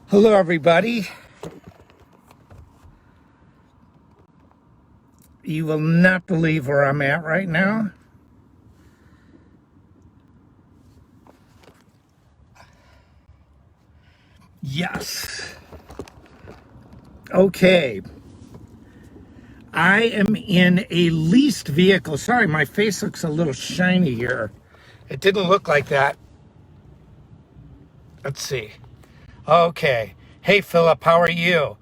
Hello, everybody. You will not believe where I'm at right now. Yes. Okay. I am in a leased vehicle. Sorry, my face looks a little shiny here. It didn't look like that. Let's see. Okay. Hey, Philip, how are you?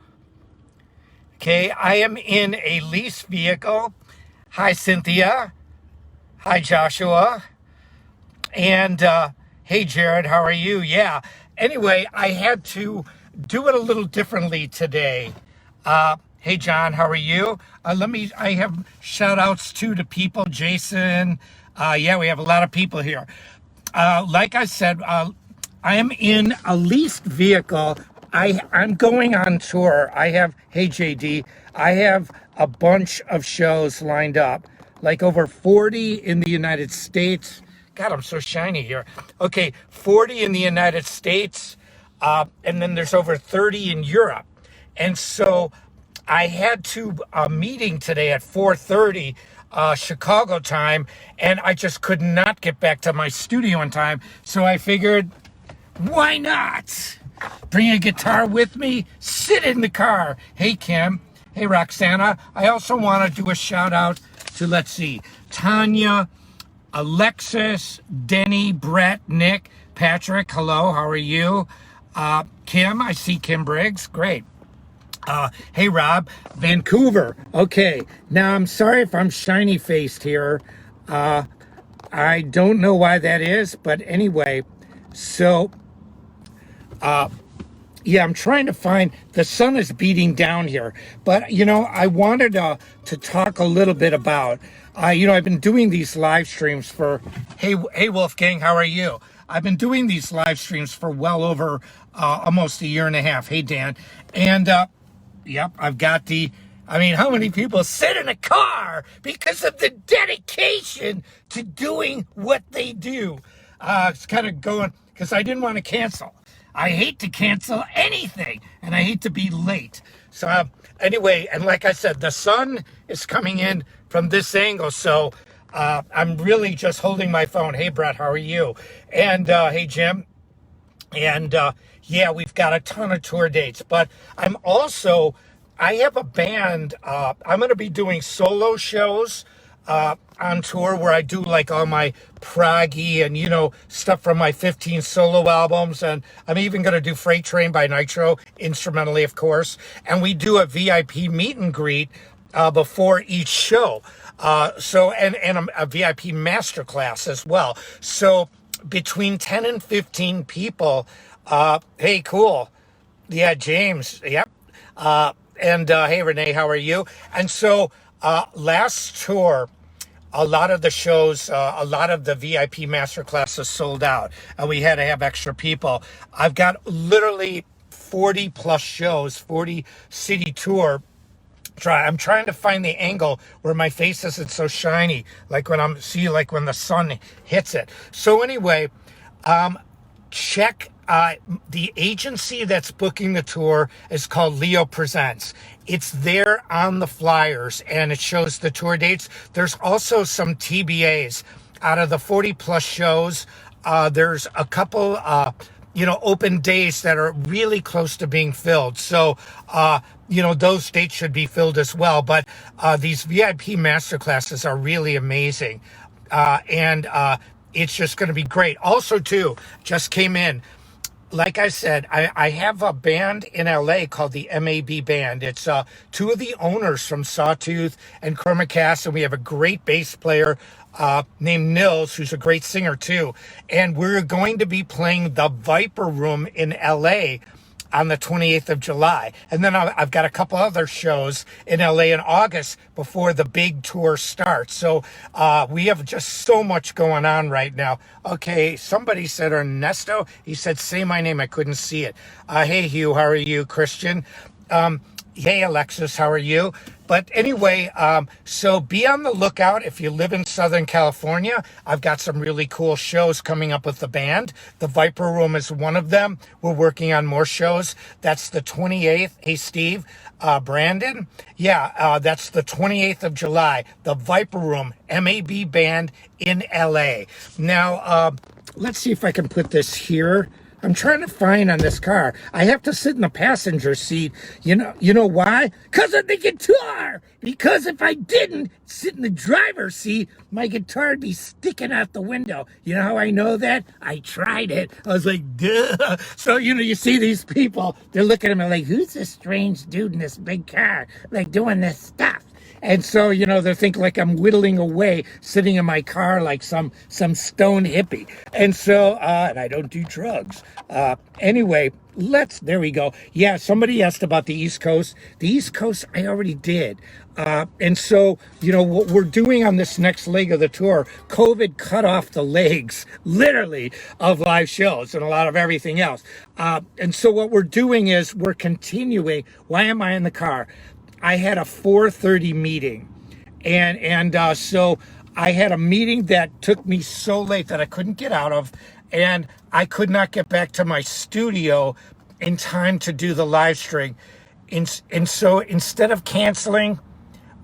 Okay, I am in a leased vehicle. Hi, Cynthia. Hi, Joshua. And hey, Jared, how are you? Yeah. Anyway, I had to do it a little differently today. Hey, John, how are you? I have shout outs to people. Jason. Yeah, we have a lot of people here. Like I said, I am in a leased vehicle. I'm going on tour. Hey, JD, I have a bunch of shows lined up, like over 40 in the United States. God, I'm so shiny here. Okay, 40 in the United States, and then there's over 30 in Europe. And so I had a meeting today at 4:30 Chicago time, and I just could not get back to my studio in time. So I figured, why not? Bring a guitar with me, sit in the car. Hey, Kim. Hey, Roxana. I also want to do a shout out to, let's see, Tanya, Alexis, Denny, Brett, Nick, Patrick. Hello, how are you? Kim, I see Kim Briggs. Great. Hey, Rob, Vancouver. Okay, now I'm sorry if I'm shiny faced here. I don't know why that is, but anyway, so yeah, I'm trying to find, the sun is beating down here, but I wanted to talk a little bit about, I've been doing these live streams for, hey Wolfgang, how are you? I've been doing these live streams for well over almost a year and a half. Hey, Dan. And yep, I've got how many people sit in a car because of the dedication to doing what they do? It's kind of going, because I didn't want to cancel. I hate to cancel anything, and I hate to be late. So anyway, and like I said, the sun is coming in from this angle, so I'm really just holding my phone. Hey, Brett, how are you? And hey, Jim. And yeah, we've got a ton of tour dates, but I have a band. I'm going to be doing solo shows on tour where I do like all my proggy and, stuff from my 15 solo albums. And I'm even going to do Freight Train by Nitro, instrumentally, of course. And we do a VIP meet and greet before each show. And a VIP masterclass as well. So between 10 and 15 people, hey, cool. Yeah, James. Yep. And hey, Renee, how are you? And so last tour, a lot of the shows, a lot of the VIP masterclasses sold out, and we had to have extra people. I've got literally 40 plus shows, 40 city tour. I'm trying to find the angle where my face isn't so shiny, like when the sun hits it. So anyway, check the agency that's booking the tour is called Leo Presents. It's there on the flyers, and it shows the tour dates. There's also some TBAs. Out of the 40 plus shows, there's a couple open days that are really close to being filled. So those dates should be filled as well. But these VIP masterclasses are really amazing, and it's just going to be great. Also, too, just came in. Like I said, I have a band in LA called the MAB Band. It's two of the owners from Sawtooth and Chromacast, and we have a great bass player named Nils, who's a great singer too. And we're going to be playing the Viper Room in LA on the 28th of July. And then I've got a couple other shows in LA in August before the big tour starts. So we have just so much going on right now. Okay, somebody said Ernesto. He said, say my name. I couldn't see it. Hey, Hugh, how are you? Christian. Hey, Alexis, how are you? But anyway, so be on the lookout if you live in Southern California. I've got some really cool shows coming up with the band. The Viper Room is one of them. We're working on more shows. That's the 28th. Hey, Steve, Brandon. Yeah, that's the 28th of July. The Viper Room, MAB band in LA. Now, let's see if I can put this here. I'm trying to find on this car. I have to sit in the passenger seat. You know why? Because of the guitar. Because if I didn't sit in the driver's seat, my guitar would be sticking out the window. You know how I know that? I tried it. I was like, duh. So, you see these people, they're looking at me like, who's this strange dude in this big car, like doing this stuff? And so, they think like I'm whittling away, sitting in my car like some stone hippie. And so, and I don't do drugs. Anyway, there we go. Yeah, somebody asked about the East Coast. The East Coast, I already did. And so, what we're doing on this next leg of the tour, COVID cut off the legs, literally, of live shows and a lot of everything else. And so what we're doing is we're continuing. Why am I in the car? I had a 4:30 meeting, and so I had a meeting that took me so late that I couldn't get out of, and I could not get back to my studio in time to do the live stream. And so instead of canceling,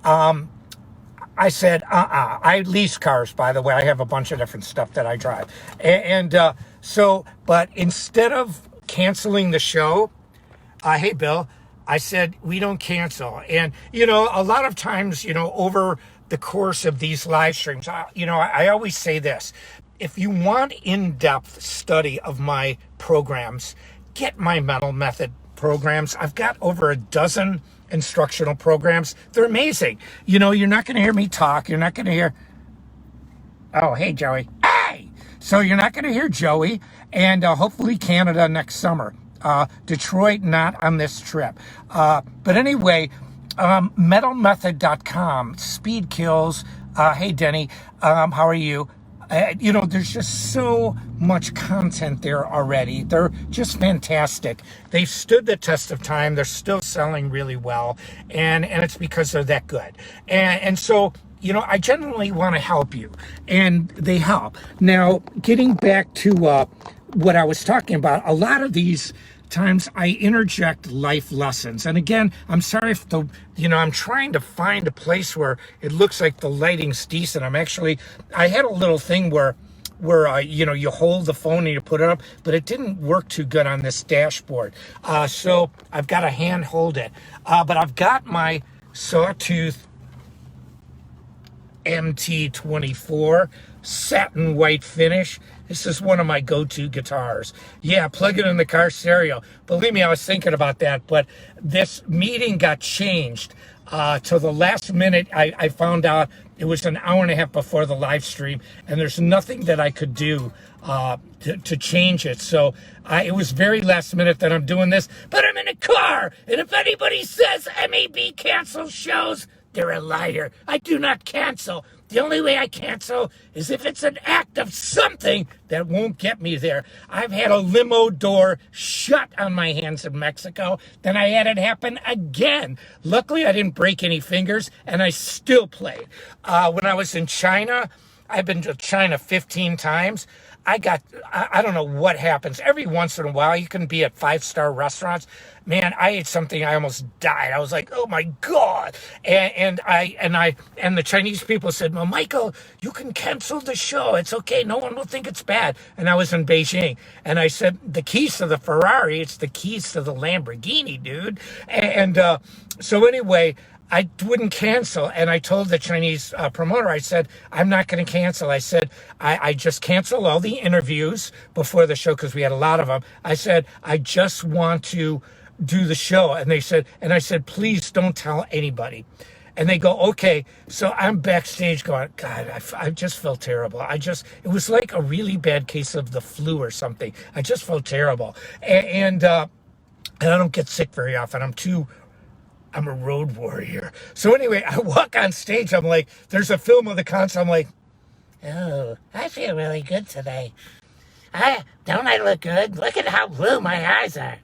I said, I lease cars, by the way. I have a bunch of different stuff that I drive. But instead of canceling the show, hey, Bill, I said, we don't cancel. And, a lot of times, over the course of these live streams, I always say this. If you want in-depth study of my programs, get my Metal Method programs. I've got over a dozen instructional programs. They're amazing. You're not going to hear me talk. You're not going to hear, oh, hey, Joey. Hey! So you're not going to hear Joey, and hopefully Canada next summer. Detroit, not on this trip. But anyway, metalmethod.com, speed kills. Hey, Denny, how are you? There's just so much content there already. They're just fantastic. They've stood the test of time. They're still selling really well. And it's because they're that good. And so, I genuinely want to help you. And they help. Now, getting back to what I was talking about, a lot of these times I interject life lessons. And again, I'm sorry if I'm trying to find a place where it looks like the lighting's decent. I had a little thing where you hold the phone and you put it up, but it didn't work too good on this dashboard. So I've got to hand hold it. But I've got my Sawtooth MT24 satin white finish. This is one of my go-to guitars. Yeah, plug it in the car stereo. Believe me, I was thinking about that, but this meeting got changed to the last minute. I found out it was an hour and a half before the live stream, and there's nothing that I could do to change it. So it was very last minute that I'm doing this, but I'm in a car, and if anybody says MAB cancels shows, they're a liar. I do not cancel. The only way I cancel is if it's an act of something that won't get me there. I've had a limo door shut on my hands in Mexico. Then I had it happen again. Luckily, I didn't break any fingers, and I still played. When I was in China, I've been to China 15 times. I don't know what happens. Every once in a while, you can be at 5-star restaurants. Man, I ate something, I almost died. I was like, oh my God. And the Chinese people said, well, Michael, you can cancel the show. It's okay. No one will think it's bad. And I was in Beijing. And I said, the keys to the Ferrari, it's the keys to the Lamborghini, dude. So anyway, I wouldn't cancel. And I told the Chinese promoter, I said, I'm not going to cancel. I said, I just canceled all the interviews before the show because we had a lot of them. I said, I just want to do the show. And I said, please don't tell anybody. And they go, okay. So I'm backstage going, God, I just felt terrible. It was like a really bad case of the flu or something. I just felt terrible. And I don't get sick very often. I'm a road warrior. So anyway, I walk on stage. I'm like, there's a film of the concert. I'm like, oh, I feel really good today. Don't I look good? Look at how blue my eyes are.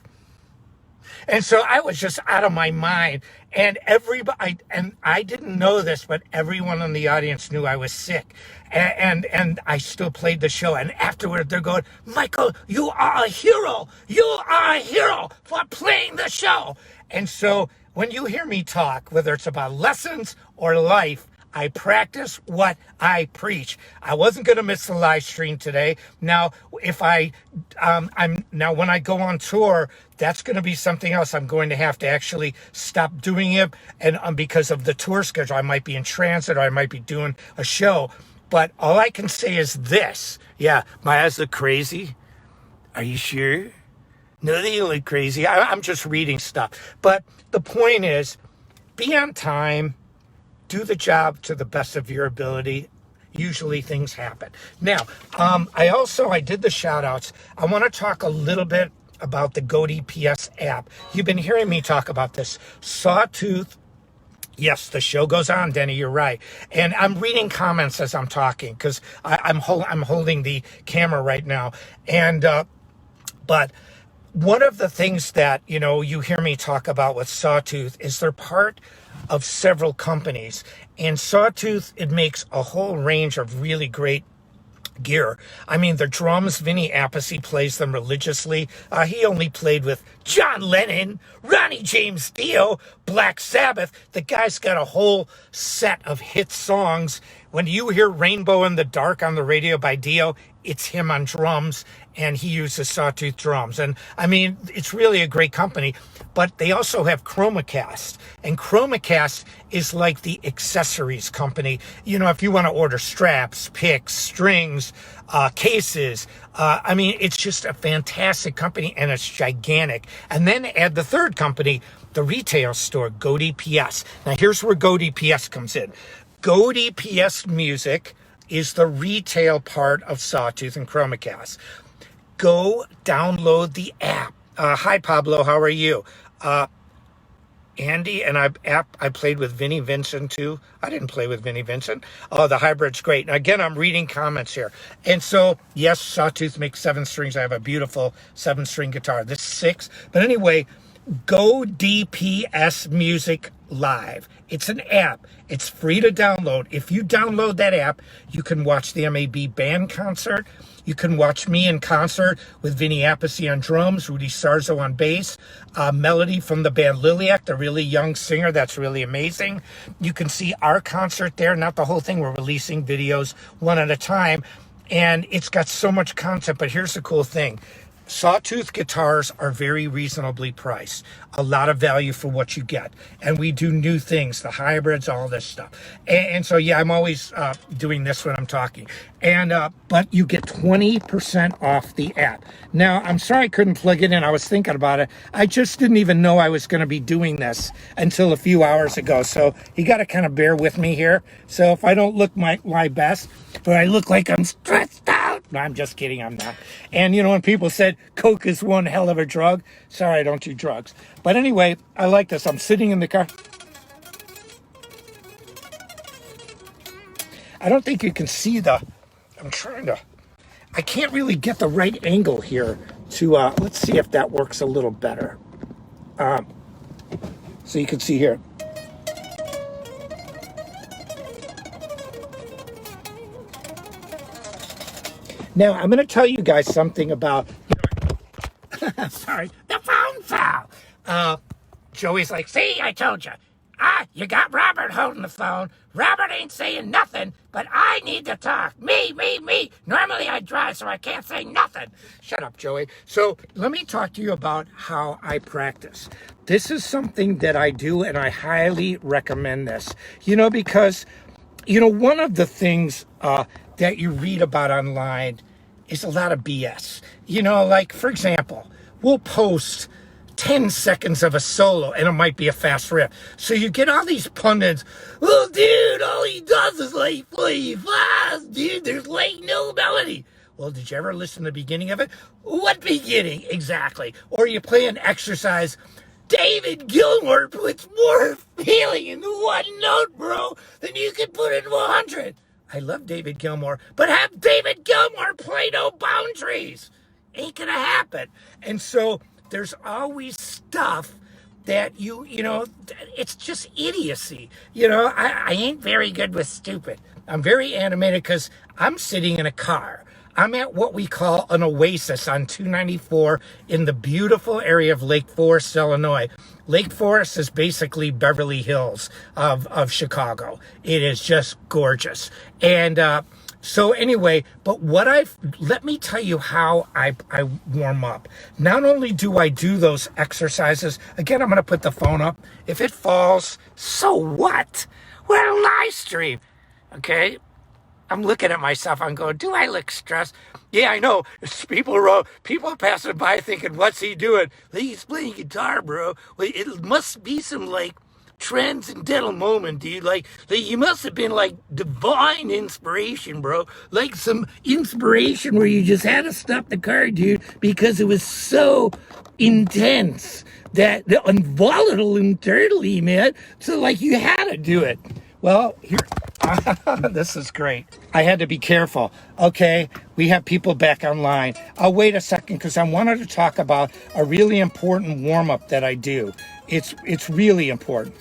And so I was just out of my mind. And everybody, and I didn't know this, but everyone in the audience knew I was sick. And I still played the show. And afterward, they're going, Michael, you are a hero. You are a hero for playing the show. And so when you hear me talk, whether it's about lessons or life, I practice what I preach. I wasn't going to miss the live stream today. Now, if when I go on tour, that's going to be something else. I'm going to have to actually stop doing it, and because of the tour schedule, I might be in transit or I might be doing a show. But all I can say is this. Yeah, my eyes look crazy. Are you sure? No, they don't look crazy. I'm just reading stuff. But the point is, be on time. Do the job to the best of your ability. Usually things happen. Now, I did the shout outs. I want to talk a little bit about the Go DPS app. You've been hearing me talk about this. Sawtooth. Yes, the show goes on, Denny, you're right. And I'm reading comments as I'm talking because I'm holding the camera right now. And, but one of the things that, you hear me talk about with Sawtooth is they're part of several companies. And Sawtooth, it makes a whole range of really great gear. I mean, the drums, Vinny Appice plays them religiously. He only played with John Lennon, Ronnie James Dio, Black Sabbath. The guy's got a whole set of hit songs. When you hear Rainbow in the Dark on the radio by Dio, it's him on drums, and he uses Sawtooth drums. And I mean, it's really a great company, but they also have ChromaCast, and ChromaCast is like the accessories company. If you want to order straps, picks, strings, cases, I mean, it's just a fantastic company, and it's gigantic. And then add the third company, the retail store, Go DPS. Now, here's where Go DPS comes in. Go DPS Music is the retail part of Sawtooth and ChromaCast. Go download the app. Hi, Pablo. How are you? Andy, and I played with Vinnie Vincent, too. I didn't play with Vinnie Vincent. Oh, the hybrid's great. And again, I'm reading comments here. And so, yes, Sawtooth makes 7 strings. I have a beautiful 7-string guitar. This is 6. But anyway, Go DPS Music Live. It's an app. It's free to download. If you download that app, you can watch the MAB band concert. You can watch me in concert with Vinny Appice on drums, Rudy Sarzo on bass, Melody from the band Liliac, the really young singer that's really amazing. You can see our concert there, not the whole thing. We're releasing videos one at a time, and it's got so much content. But here's the cool thing. Sawtooth guitars are very reasonably priced. A lot of value for what you get. And we do new things, the hybrids, all this stuff. And so, yeah, I'm always doing this when I'm talking. And but you get 20% off the app. Now, I'm sorry I couldn't plug it in. I was thinking about it. I just didn't even know I was going to be doing this until a few hours ago. So you got to kind of bear with me here. So if I don't look my best, but I look like I'm stressed out. No, I'm just kidding. I'm not. And, when people said Coke is one hell of a drug, sorry, I don't do drugs. But anyway, I like this. I'm sitting in the car. I don't think you can see I can't really get the right angle here to, let's see if that works a little better. So you can see here. Now, I'm going to tell you guys something about, sorry, the phone fell. Joey's like, see, I told you. You got Robert holding the phone. Robert ain't saying nothing, but I need to talk. Me. Normally I drive, so I can't say nothing. Shut up, Joey. So let me talk to you about how I practice. This is something that I do, and I highly recommend this. Because, one of the things that you read about online is a lot of BS. Like, for example, we'll post 10 seconds of a solo, and it might be a fast riff. So you get all these pundits, oh, dude, all he does is play fast, dude, there's no melody. Well, did you ever listen to the beginning of it? What beginning? Exactly. Or you play an exercise, David Gilmour puts more feeling in one note, bro, than you can put in 100. I love David Gilmour, but have David Gilmour play No Boundaries. Ain't gonna happen. And so there's always stuff that you know, it's just idiocy. You know, I ain't very good with stupid. I'm very animated because I'm sitting in a car. I'm at what we call an oasis on 294 in the beautiful area of Lake Forest, Illinois. Lake Forest is basically Beverly Hills of Chicago. It is just gorgeous. And so anyway, but let me tell you how I warm up. Not only do I do those exercises, again, I'm going to put the phone up. If it falls, so what? We're a live stream, okay? I'm looking at myself. I'm going, do I look stressed? Yeah, I know. People passing by thinking, what's he doing? He's playing guitar, bro. Well, it must be some like transcendental moment, dude. Like you must have been like divine inspiration, bro. Like some inspiration where you just had to stop the car, dude, because it was so intense that and volatile internally, man. So like you had to do it. Well, here, this is great. I had to be careful. Okay, we have people back online. I'll wait a second because I wanted to talk about a really important warm-up that I do. It's really important.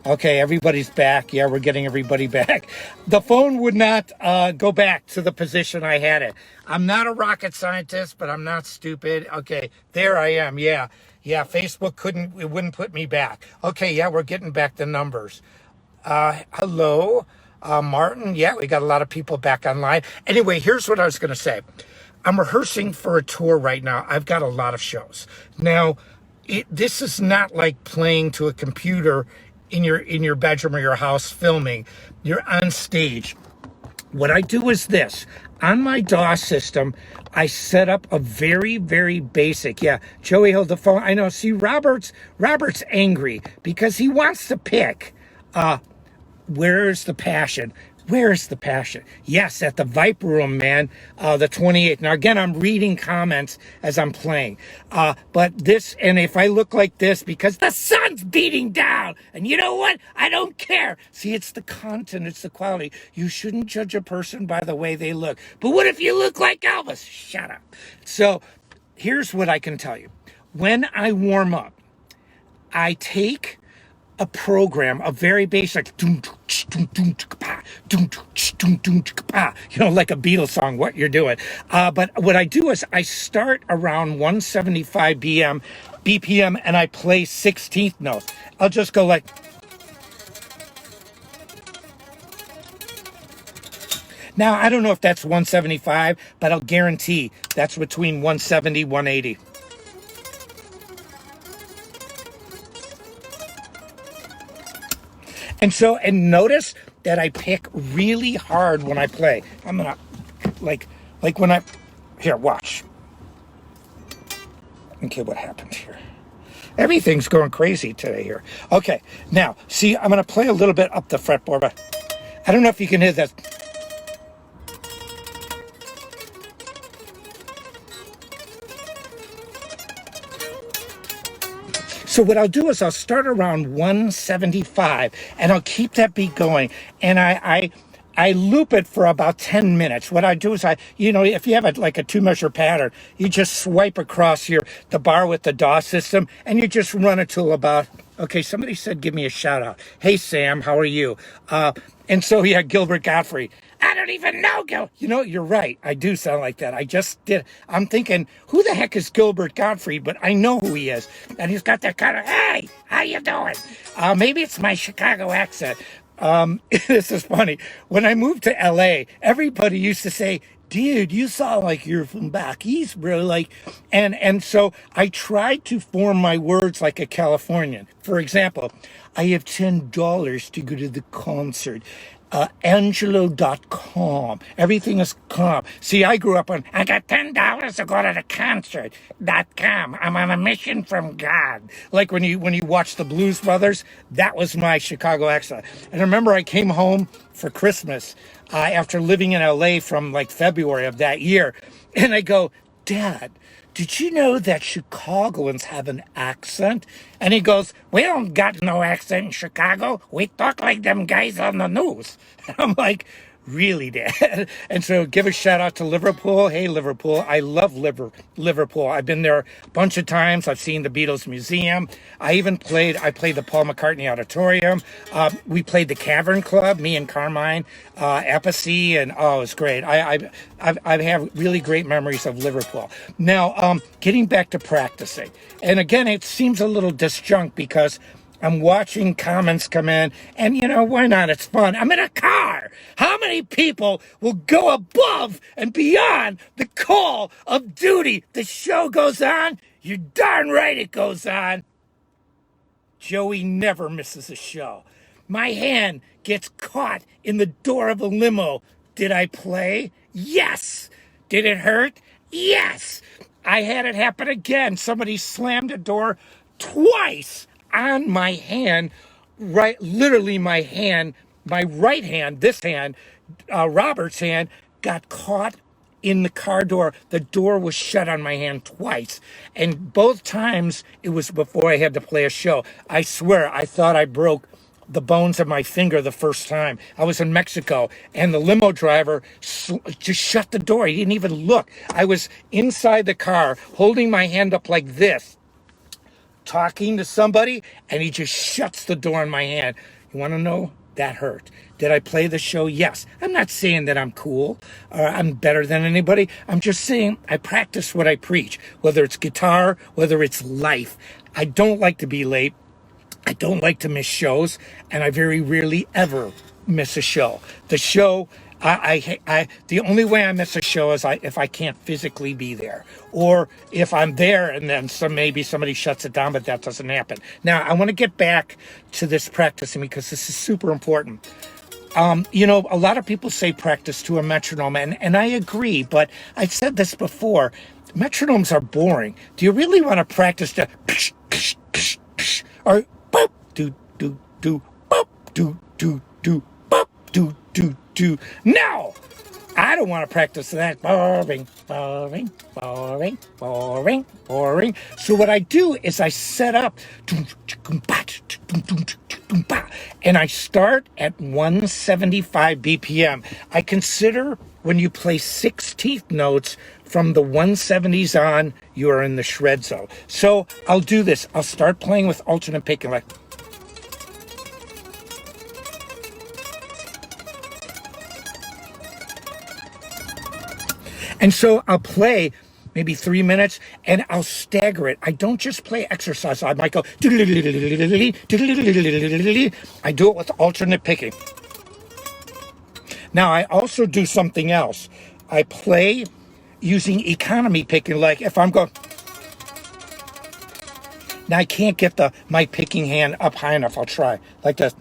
Okay, everybody's back. Yeah, we're getting everybody back. The phone would not go back to the position I had it. I'm not a rocket scientist, but I'm not stupid. Okay, there I am. Yeah, Facebook wouldn't put me back. Okay, yeah, we're getting back the numbers. Hello, Martin. Yeah, we got a lot of people back online. Anyway, here's what I was going to say. I'm rehearsing for a tour right now. I've got a lot of shows. Now, this is not like playing to a computer in your bedroom or your house filming. You're on stage. What I do is this. On my DAW system, I set up a very, very basic. Yeah, Joey held the phone. I know. See, Robert's angry because he wants to pick. Where's the passion? Where's the passion? Yes, at the Viper Room, man, the 28th. Now, again, I'm reading comments as I'm playing. But this, and if I look like this, because the sun's beating down, and you know what? I don't care. See, it's the content, it's the quality. You shouldn't judge a person by the way they look. But what if you look like Elvis? Shut up. So here's what I can tell you. When I warm up, I take a program, a very basic, you know, like a Beatles song, what you're doing. But what I do is I start around 175 BPM, and I play 16th notes. I'll just go like, now I don't know if that's 175, but I'll guarantee that's between 170, 180. And notice that I pick really hard when I play. I'm gonna, like when here, watch. Okay, what happened here? Everything's going crazy today here. Okay, now, see, I'm gonna play a little bit up the fretboard, but I don't know if you can hear that. So what I'll do is I'll start around 175 and I'll keep that beat going. And I loop it for about 10 minutes. What I do is if you have like a 2-measure pattern, you just swipe across the bar with the DAW system and you just run it till about, okay, somebody said, give me a shout out. Hey, Sam, how are you? And so, yeah, Gilbert Gottfried. I don't even know, Gil. You know, you're right. I do sound like that. I just did. I'm thinking, who the heck is Gilbert Gottfried? But I know who he is. And he's got that kind of, hey, how you doing? Maybe it's my Chicago accent. This is funny. When I moved to LA, everybody used to say, dude, you sound like you're from back east, bro. Like, and so I tried to form my words like a Californian. For example, I have $10 to go to the concert. Angelo.com. Everything is calm. See, I grew up on, I got $10 to go to the concert.com. I'm on a mission from God. Like when you watch the Blues Brothers, that was my Chicago accent. And I remember I came home for Christmas after living in LA from like February of that year. And I go, Dad, did you know that Chicagoans have an accent? And he goes, we don't got no accent in Chicago. We talk like them guys on the news. And I'm like, really did. And so give a shout out to Liverpool. Hey, Liverpool. I love Liverpool. I've been there a bunch of times. I've seen the Beatles Museum. I played the Paul McCartney Auditorium. We played the Cavern Club, me and Carmine, Appice, and oh, it was great. I have really great memories of Liverpool. Now, getting back to practicing. And again, it seems a little disjunct because I'm watching comments come in, and you know, why not? It's fun. I'm in a car. How many people will go above and beyond the call of duty? The show goes on. You're darn right it goes on. Joey never misses a show. My hand gets caught in the door of a limo. Did I play? Yes. Did it hurt? Yes. I had it happen again. Somebody slammed a door twice on my hand, right, literally my hand, my right hand, this hand, Robert's hand, got caught in the car door. The door was shut on my hand twice. And both times it was before I had to play a show. I swear, I thought I broke the bones of my finger the first time. I was in Mexico, and the limo driver just shut the door. He didn't even look. I was inside the car holding my hand up like this, talking to somebody, and he just shuts the door on my hand. You want to know? That hurt. Did I play the show? Yes. I'm not saying that I'm cool or I'm better than anybody. I'm just saying I practice what I preach, whether it's guitar, whether it's life. I don't like to be late. I don't like to miss shows, and I very rarely ever miss a show. The show, the only way I miss a show is if I can't physically be there, or if I'm there and then maybe somebody shuts it down, but that doesn't happen. Now, I want to get back to this practicing because this is super important. You know, a lot of people say practice to a metronome, and I agree, but I've said this before. Metronomes are boring. Do you really want to practice to or boop, do, do, do, boop, do, do, do, boop, do, do, do. No! I don't want to practice that. Boring, boring, boring, boring, boring. So what I do is I set up and I start at 175 BPM. I consider when you play 16th notes from the 170s on, you are in the shred zone. So I'll do this. I'll start playing with alternate picking like. And so I'll play maybe 3 minutes, and I'll stagger it. I don't just play exercise. I might go. I do it with alternate picking. Now, I also do something else. I play using economy picking, like if I'm going. Now, I can't get my picking hand up high enough. I'll try like this.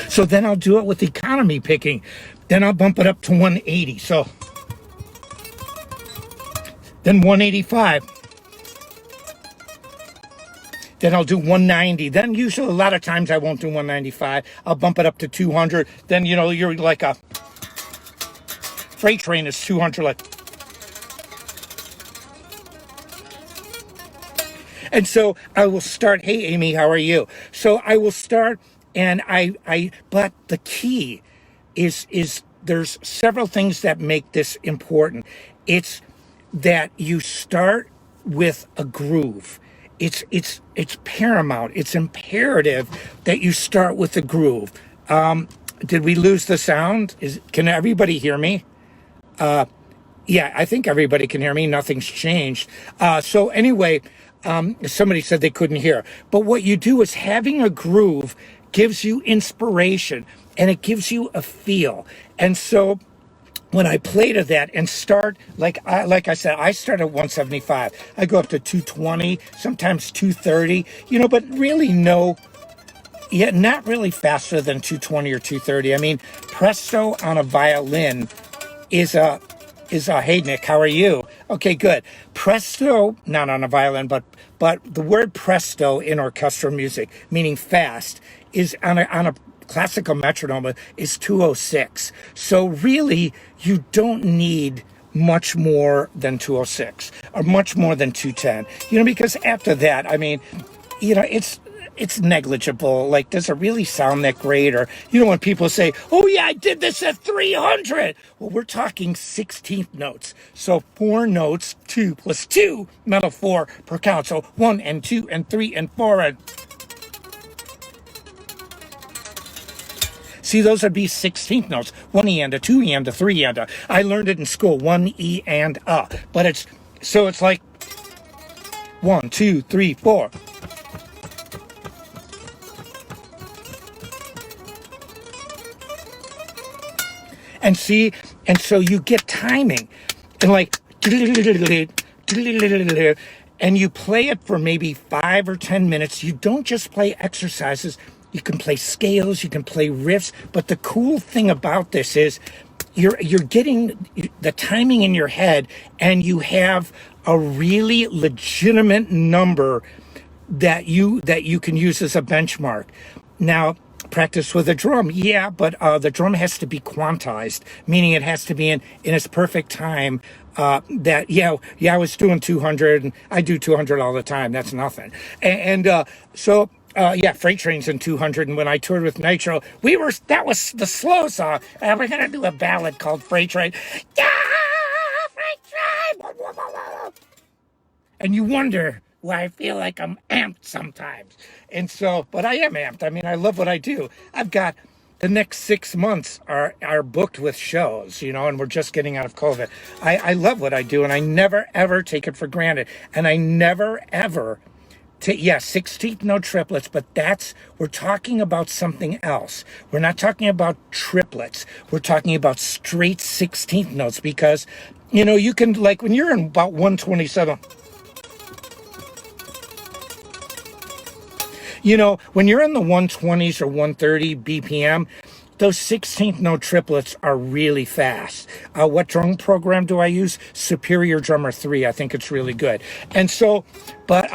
So then I'll do it with economy picking. Then I'll bump it up to 180. So then 185. Then I'll do 190. Then usually a lot of times I won't do 195. I'll bump it up to 200. Then, you know, you're like a freight train is 200. Like. And so I will start. Hey, Amy, how are you? So I will start. And but the key is there's several things that make this important. It's that you start with a groove. It's paramount. It's imperative that you start with a groove. Did we lose the sound? Can everybody hear me? Yeah, I think everybody can hear me. Nothing's changed. So anyway, somebody said they couldn't hear. But what you do is having a groove gives you inspiration, and it gives you a feel. And so when I play to that and start, like I said, I start at 175. I go up to 220, sometimes 230, you know, but really not really faster than 220 or 230. I mean, presto on a violin is a, hey, Nick, how are you? Okay, good. Presto, not on a violin, but the word presto in orchestral music, meaning fast, is on a classical metronome is 206. So really, you don't need much more than 206 or much more than 210. You know, because after that, I mean, you know, it's negligible. Like, does it really sound that great? Or, you know, when people say, oh yeah, I did this at 300. Well, we're talking 16th notes. So 4 notes, 2 plus 2, metal 4 per count. So 1 and 2 and 3 and 4 and... See, those would be 16th notes. 1 E and a 2 E and a 3 E and a. I learned it in school, 1 E and a. But it's, so it's like 1, 2, 3, 4. And see, and so you get timing. And like, and you play it for maybe 5 or 10 minutes. You don't just play exercises. You can play scales, you can play riffs, but the cool thing about this is you're getting the timing in your head, and you have a really legitimate number that you can use as a benchmark. Now, practice with a drum, yeah, but the drum has to be quantized, meaning it has to be in its perfect time. That I was doing 200, and I do 200 all the time. That's nothing, so. Freight Train's in 200, and when I toured with Nitro, that was the slow song. We're gonna do a ballad called Freight Train. Yeah, Freight Train! And you wonder why I feel like I'm amped sometimes. And so, but I am amped. I mean, I love what I do. I've got the next 6 months are booked with shows, you know, and we're just getting out of COVID. I love what I do, and I never, ever take it for granted. And I never, ever... 16th note triplets, but we're talking about something else. We're not talking about triplets. We're talking about straight 16th notes, because, you know, you can, like, when you're in about 127, you know, when you're in the 120s or 130 BPM, those 16th note triplets are really fast. What drum program do I use? Superior Drummer 3. I think it's really good. And so, but,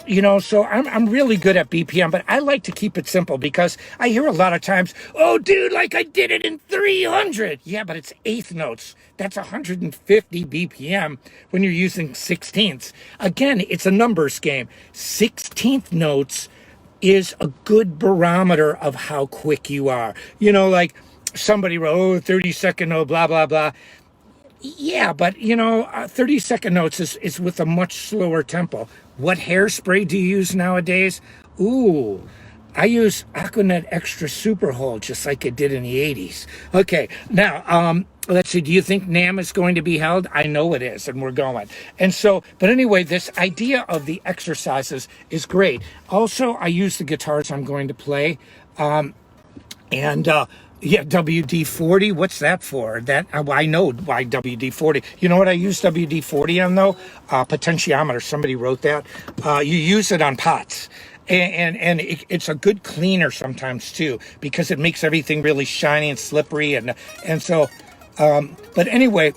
you know, so I'm really good at BPM, but I like to keep it simple, because I hear a lot of times, oh, dude, like I did it in 300. Yeah, but it's 8th notes. That's 150 BPM when you're using 16ths. Again, it's a numbers game. 16th notes is a good barometer of how quick you are. You know, like somebody wrote, 30-second note, blah, blah, blah. Yeah, but, you know, 30-second notes is with a much slower tempo. What hairspray do you use nowadays? Ooh, I use Aquanet Extra Super Hold, just like it did in the 80s. Okay, now, let's see, do you think NAMM is going to be held? I know it is, and we're going. And so, but anyway, this idea of the exercises is great. Also, I use the guitars I'm going to play. WD-40, what's that for? That I know why WD-40. You know what I use WD-40 on, though? Potentiometer. Somebody wrote that. You use it on pots. And it's a good cleaner sometimes too, because it makes everything really shiny and slippery, and so but anyway,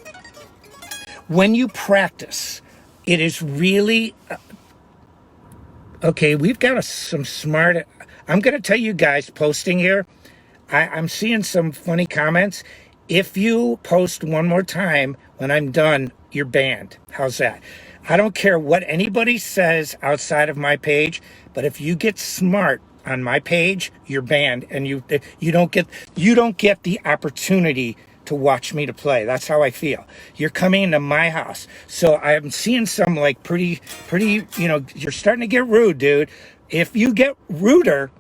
when you practice, it is really okay. We've got some smart. I'm going to tell you guys posting here. I'm seeing some funny comments. If you post one more time when I'm done, you're banned. How's that? I don't care what anybody says outside of my page, but if you get smart on my page, you're banned, and you don't get the opportunity to watch me to play. That's how I feel. You're coming into my house. So I'm seeing some like pretty, you know, you're starting to get rude, dude. If you get ruder,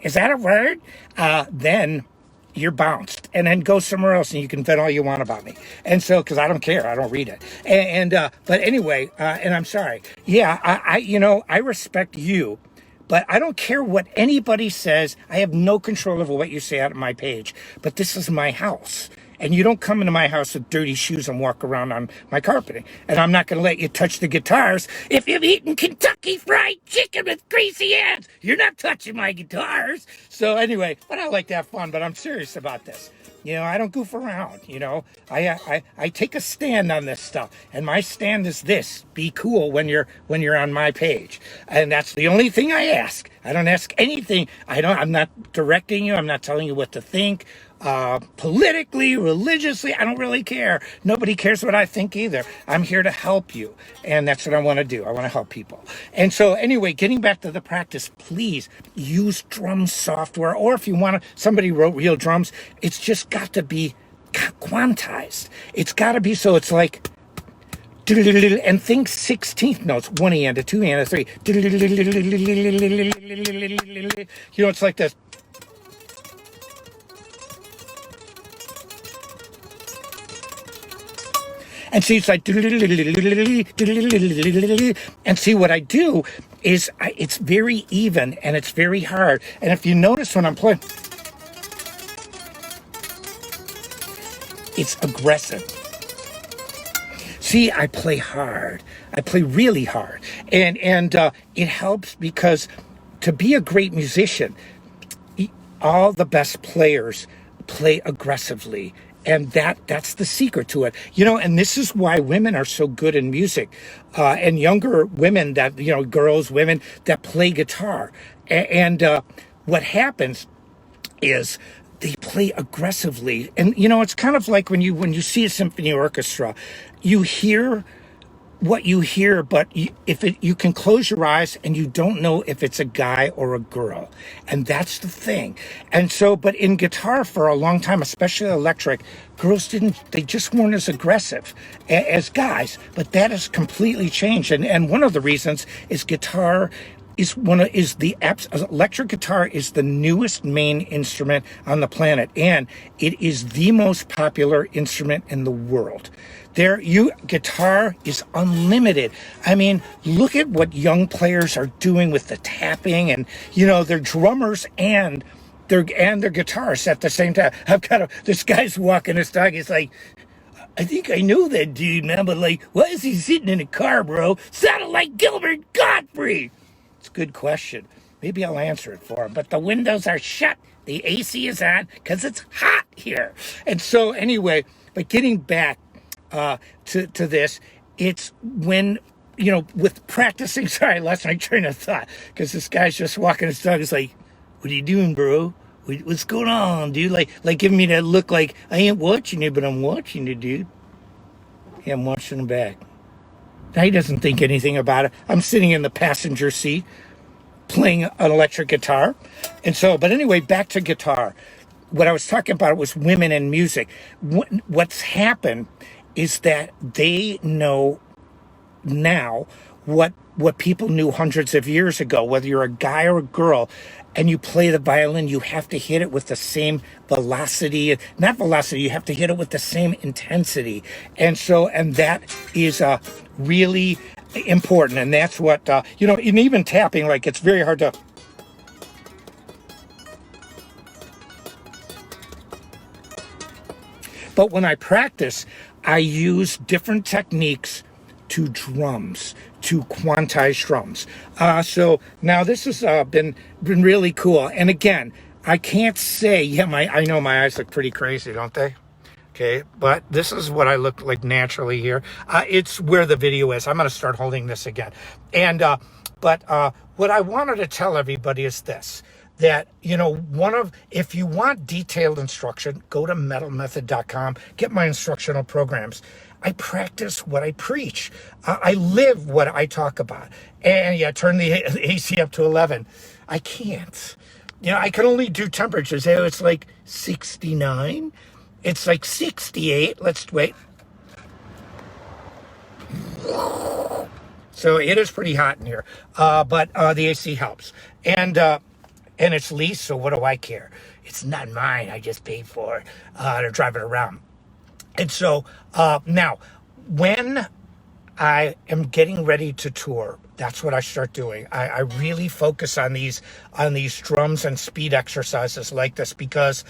is that a word? Then you're bounced, and then go somewhere else, and you can vent all you want about me. And so, because I don't care, I don't read it. But anyway, and I'm sorry. Yeah, I respect you, but I don't care what anybody says. I have no control over what you say out of my page. But this is my house. And you don't come into my house with dirty shoes and walk around on my carpeting. And I'm not going to let you touch the guitars. If you've eaten Kentucky Fried Chicken with greasy hands, you're not touching my guitars. So anyway, but I like to have fun, but I'm serious about this. You know, I don't goof around. You know, I take a stand on this stuff, and my stand is this: be cool when you're on my page, and that's the only thing I ask. I don't ask anything. I'm not directing you. I'm not telling you what to think. Politically, religiously, I don't really care. Nobody cares what I think either. I'm here to help you, and that's what I want to do. I want to help people. And so anyway, getting back to the practice, please use drum software, or if you want to, somebody wrote real drums, it's just got to be quantized. It's got to be so it's like, and think 16th notes, 1 and a 2 and a 3. You know, it's like this. And see, it's like, and see what I do is it's very even and it's very hard. And if you notice when I'm playing, it's aggressive. See, I play hard. I play really hard. And it helps because to be a great musician, all the best players play aggressively. And that's the secret to it. You know, and this is why women are so good in music. And younger women that, you know, girls, women that play guitar. And what happens is they play aggressively. And, you know, it's kind of like when you see a symphony orchestra, you hear what you hear, but you can close your eyes and you don't know if it's a guy or a girl. And that's the thing. And so, but in guitar for a long time, especially electric, girls they just weren't as aggressive as guys, but that has completely changed. And one of the reasons is guitar electric guitar is the newest main instrument on the planet, and it is the most popular instrument in the world. Guitar is unlimited. I mean, look at what young players are doing with the tapping, and you know, they're drummers and they're guitarists at the same time. This guy's walking his dog. He's like, I think I know that dude, man, but like, why is he sitting in a car, bro? Sounded like Gilbert Gottfried. It's a good question. Maybe I'll answer it for him. But the windows are shut. The AC is on because it's hot here. And so anyway, but getting back to this, it's when, you know, with practicing, sorry, I lost my train of thought because this guy's just walking his dog. He's like, what are you doing, bro? What's going on, dude? Like giving me that look like I ain't watching you, but I'm watching you, dude. Yeah, I'm watching him back. Now he doesn't think anything about it. I'm sitting in the passenger seat playing an electric guitar. And so, but anyway, back to guitar. What I was talking about was women and music. What's happened is that they know now what people knew hundreds of years ago. Whether you're a guy or a girl and you play the violin, you have to hit it with the same velocity. Not velocity, you have to hit it with the same intensity. And that is really important. And that's what, you know, and even tapping, like it's very hard to... But when I practice, I use different techniques to drums, to quantize drums. So now this has been really cool. And again, I can't say, yeah, I know my eyes look pretty crazy, don't they? Okay, but this is what I look like naturally here. It's where the video is. I'm going to start holding this again. And but what I wanted to tell everybody is this. That, you know, if you want detailed instruction, go to metalmethod.com, get my instructional programs. I practice what I preach. I live what I talk about. And yeah, turn the AC up to 11. I can't. You know, I can only do temperatures. It's like 69. It's like 68. Let's wait. So it is pretty hot in here. But the AC helps. And it's leased, so what do I care? It's not mine. I just paid for it to drive it around. And so now, when I am getting ready to tour, that's what I start doing. I really focus on these drums and speed exercises like this because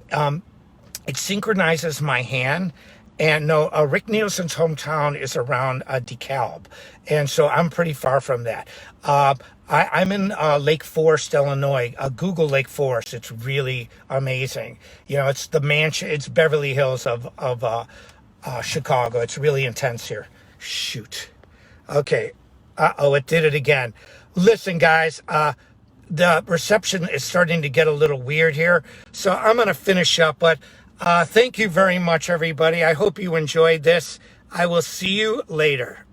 it synchronizes my hand And no, Rick Nielsen's hometown is around DeKalb, and so I'm pretty far from that. I'm in Lake Forest, Illinois. Google Lake Forest. It's really amazing. You know, it's the mansion. It's Beverly Hills of Chicago. It's really intense here. Shoot. Okay. Uh-oh, it did it again. Listen, guys. The reception is starting to get a little weird here, so I'm going to finish up. But thank you very much, everybody. I hope you enjoyed this. I will see you later.